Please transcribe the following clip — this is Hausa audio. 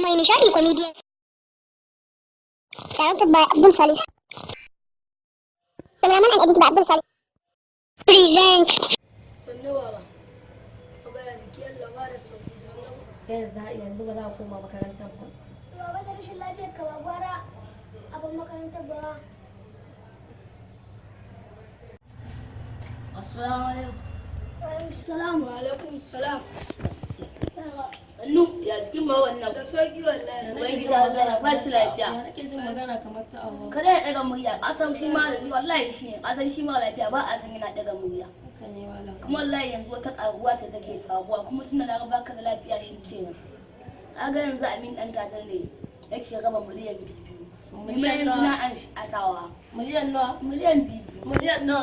mai nishadi comedian directed by Abdul Salih. Cameraman and edited by Abdul Salih. Present. yanzu ba za a koma makarantar ba. Baba da rashin lafiyar ka ba gwara abin makarantar ba. Assalamu alaikum. Assalamu alaikum salam. Sannu ya jikin ma wannan. Da sauki wallahi. Wai gida magana ba shi lafiya. Nake jin magana kamar ta abu. Kada ya daga murya, kasan shi ma wallahi shi ne, kasan shi ma lafiya ba a san yana daga murya. Kuma wallahi yanzu wata karuwa ce take faruwa kuma tunda na ga baka da lafiya shi kenan. Kaga yanzu Amin dan tatar ne yake raba miliyan 2. Miliyan yanzu na an atawa. Miliyan nawa? Miliyan 2. Miliyan nawa?